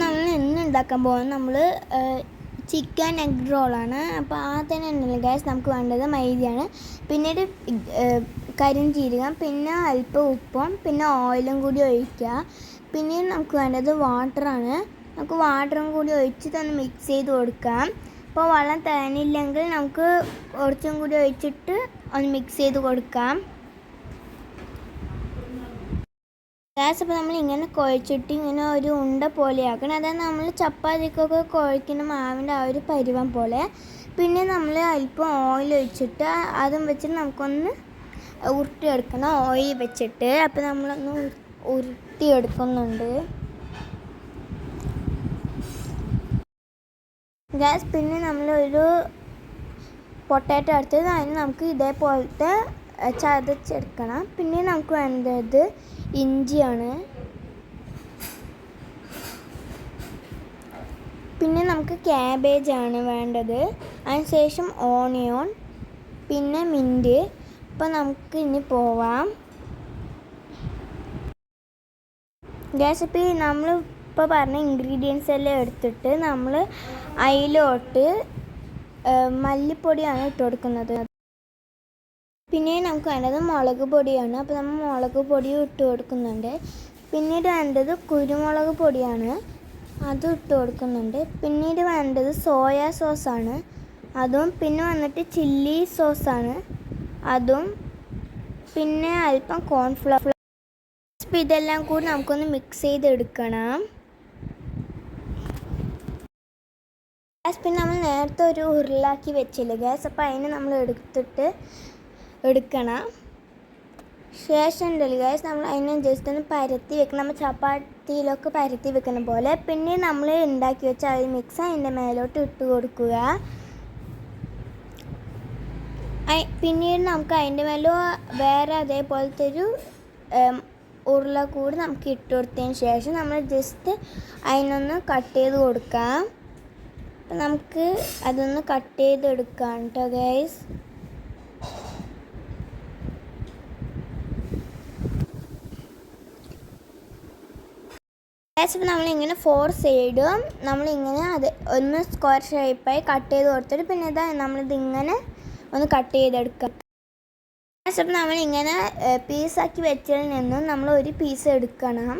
നമ്മൾ ഇന്ന് ഉണ്ടാക്കാൻ പോകുന്നത് നമ്മൾ ചിക്കൻ എഗ് റോളാണ്. അപ്പോൾ ആദ്യം ഉണ്ടല്ലോ ഗ്യാസ് നമുക്ക് വേണ്ടത് മൈദയാണ്, പിന്നീട് കരിഞ്ചീരകം, പിന്നെ അല്പം ഉപ്പും പിന്നെ ഓയിലും കൂടി ഒഴിക്കുക. പിന്നീട് നമുക്ക് വേണ്ടത് വാട്ടറാണ്. നമുക്ക് വാട്ടറും കൂടി ഒഴിച്ചിട്ടൊന്ന് മിക്സ് ചെയ്ത് കൊടുക്കാം. അപ്പോൾ വെള്ളം തികഞ്ഞില്ലെങ്കിൽ നമുക്ക് കുറച്ചും കൂടി ഒഴിച്ചിട്ട് ഒന്ന് മിക്സ് ചെയ്ത് കൊടുക്കാം. ഗ്യാസ് അപ്പോൾ നമ്മൾ ഇങ്ങനെ കുഴച്ചിട്ട് ഇങ്ങനെ ഒരു ഉണ്ട പോലെയാക്കണം. അതായത് നമ്മൾ ചപ്പാത്തിക്കൊക്കെ കുഴക്കുന്ന മാവിൻ്റെ ആ ഒരു പരുവം പോലെ. പിന്നെ നമ്മൾ അല്പം ഓയിൽ ഒഴിച്ചിട്ട് അതും വെച്ചിട്ട് നമുക്കൊന്ന് ഉരുട്ടിയെടുക്കണം ഓയിൽ വെച്ചിട്ട്. അപ്പോൾ നമ്മളൊന്ന് ഉരുട്ടിയെടുക്കുന്നുണ്ട് ഗ്യാസ്. പിന്നെ നമ്മളൊരു പൊട്ടാറ്റോ എടുത്തത് അതിന് നമുക്ക് ഇതേപോലത്തെ ചതച്ചെടുക്കണം. പിന്നെ നമുക്ക് വേണ്ടത് ഇഞ്ചിയാണ്. പിന്നെ നമുക്ക് ക്യാബേജാണ് വേണ്ടത്. അതിനുശേഷം ഓണിയോൺ, പിന്നെ മിൻറ്റ്. അപ്പോൾ നമുക്ക് ഇനി പോവാം ഗ്യാസ്. ഇപ്പോൾ നമ്മളിപ്പോൾ പറഞ്ഞ ഇൻഗ്രീഡിയൻസ് എല്ലാം എടുത്തിട്ട് നമ്മൾ അതിലോട്ട് മല്ലിപ്പൊടിയാണ് ഇട്ട് കൊടുക്കുന്നത്. പിന്നെ നമുക്ക് വേണ്ടത് മുളക് പൊടിയാണ്. അപ്പോൾ നമ്മൾ മുളക് പൊടിയും ഇട്ട് കൊടുക്കുന്നുണ്ട്. പിന്നീട് വേണ്ടത് കുരുമുളക് പൊടിയാണ്, അതും ഇട്ട് കൊടുക്കുന്നുണ്ട്. പിന്നീട് വേണ്ടത് സോയാ സോസാണ്, അതും. പിന്നെ വന്നിട്ട് ചില്ലി സോസാണ്, അതും. പിന്നെ അല്പം കോൺഫ്ലവർ. അപ്പോൾ ഇതെല്ലാം കൂടി നമുക്കൊന്ന് മിക്സ് ചെയ്തെടുക്കണം. പിന്നെ നമ്മൾ നേരത്തെ ഒരു ഉരുളാക്കി വെച്ചില്ല ഗ്യാസ്. അപ്പോൾ അതിന് നമ്മൾ എടുക്കണം. ശേഷം ഉണ്ടല്ലോ ഗ്യാസ്, നമ്മൾ അതിനെ ജസ്റ്റ് ഒന്ന് പരത്തി വെക്കണം, നമ്മൾ ചപ്പാത്തിയിലൊക്കെ പരത്തി വെക്കുന്ന പോലെ. പിന്നെ നമ്മൾ ഉണ്ടാക്കി വെച്ച ആ മിക്സ് അതിൻ്റെ മേലോട്ട് ഇട്ട് കൊടുക്കുക. പിന്നീട് നമുക്ക് അതിൻ്റെ മേലെ വേറെ അതേപോലത്തെ ഒരു ഉരുള കൂടി നമുക്ക് ഇട്ട് കൊടുത്തതിന് ശേഷം നമ്മൾ ജസ്റ്റ് അതിനൊന്ന് കട്ട് ചെയ്ത് കൊടുക്കാം. അപ്പം നമുക്ക് അതൊന്ന് കട്ട് ചെയ്തെടുക്കാം കേട്ടോ ഗൈസ്. ഗ്യാസ് നമ്മളിങ്ങനെ 4 സൈഡും നമ്മളിങ്ങനെ അത് ഒന്ന് സ്ക്വയർ ഷേപ്പായി കട്ട് ചെയ്ത് കൊടുത്തിട്ട് പിന്നെ ഇതാ നമ്മളിതിങ്ങനെ ഒന്ന് കട്ട് ചെയ്തെടുക്കാം. ഗ്യാസ് അപ്പം നമ്മളിങ്ങനെ പീസാക്കി വെച്ചതിൽ നിന്നും നമ്മൾ ഒരു പീസ് എടുക്കണം.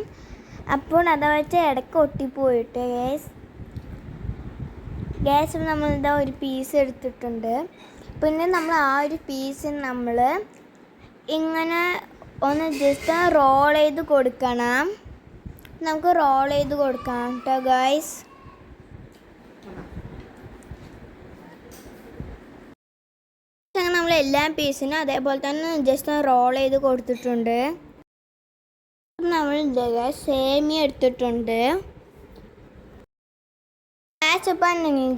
അപ്പോൾ അതാ വെച്ച് ഇടയ്ക്ക് ഒട്ടിപ്പോയിട്ട് ഗ്യാസ് നമ്മളിതാ ഒരു പീസ് എടുത്തിട്ടുണ്ട്. പിന്നെ നമ്മൾ ആ ഒരു പീസ് നമ്മൾ ഇങ്ങനെ ഒന്ന് ജസ്റ്റ് റോൾ ചെയ്ത് കൊടുക്കണം. നമുക്ക് റോൾ ചെയ്ത് കൊടുക്കാം കേട്ടോ ഗൈസ്. അങ്ങനെ നമ്മൾ എല്ലാ പീസിനും അതേപോലെ തന്നെ ജസ്റ്റ് റോൾ ചെയ്ത് കൊടുത്തിട്ടുണ്ട്. നമ്മൾ സേമിയ എടുത്തിട്ടുണ്ട്.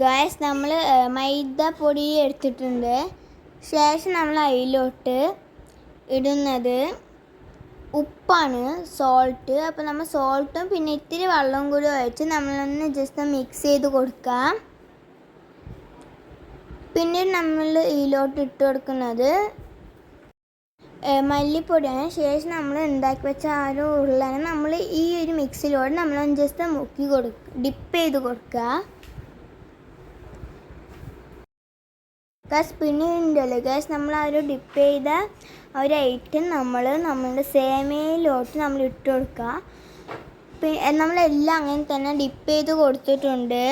ഗൈസ് നമ്മൾ മൈദ പൊടി എടുത്തിട്ടുണ്ട്. ശേഷം നമ്മൾ അതിലോട്ട് ഇടുന്നത് ഉപ്പാണ്, സോൾട്ട്. അപ്പോൾ നമ്മൾ സോൾട്ടും പിന്നെ ഇത്തിരി വെള്ളവും കൂടി ഒഴിച്ച് നമ്മളൊന്ന് ജസ്റ്റ് മിക്സ് ചെയ്ത് കൊടുക്കാം. പിന്നീട് നമ്മൾ ഇതിലോട്ട് ഇട്ട് കൊടുക്കുന്നത് മല്ലിപ്പൊടിയാണ്. ശേഷം നമ്മൾ ഉണ്ടാക്കി വെച്ച ആ ഒരു ഉരുളനെ നമ്മൾ ഈ ഒരു മിക്സിലോട്ട് നമ്മളൊന്ന് ജസ്റ്റ് മുക്കി ഡിപ്പ് ചെയ്ത് കൊടുക്കുക. ഗ്യാസ് പിന്നെ ഉണ്ടല്ലോ ഗ്യാസ്, നമ്മൾ ആ ഒരു ഡിപ്പ് ചെയ്ത ആ ഒരു ഐറ്റം നമ്മളുടെ സേമിയയിലോട്ട് നമ്മൾ ഇട്ട് കൊടുക്കുക. പിന്നെ നമ്മളെല്ലാം അങ്ങനെ തന്നെ ഡിപ്പ് ചെയ്ത് കൊടുത്തിട്ടുണ്ട്.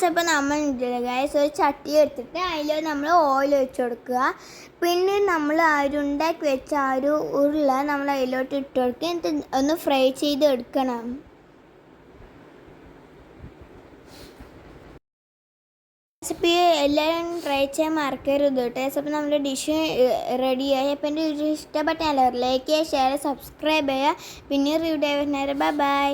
അപ്പോൾ നമ്മൾ ഗ്യാസ് ഒരു ചട്ടി എടുത്തിട്ട് അതിൽ നമ്മൾ ഓയിൽ ഒഴിച്ച് കൊടുക്കുക. പിന്നെ നമ്മൾ ആ ഒരു ഉണ്ടാക്കി വെച്ച ആ ഒരു ഉരുള നമ്മൾ അതിലോട്ട് ഇട്ട് കൊടുക്കുക. എന്നിട്ട് ഒന്ന് ഫ്രൈ ചെയ്ത് എടുക്കണം. റെസിപ്പി എല്ലാവരും ട്രൈ ചെയ്യാൻ മറക്കരുത് കേട്ടോ. അപ്പോൾ നമ്മുടെ ഡിഷ് റെഡിയായി. അപ്പോൾ എൻ്റെ ഡിഷ് ഇഷ്ടപ്പെട്ട എല്ലാവരും ലൈക്ക് ചെയ്യുക, ഷെയർ, സബ്സ്ക്രൈബ് ചെയ്യുക. പിന്നെ റിവ്യൂ വരുന്നവരെ ബൈ.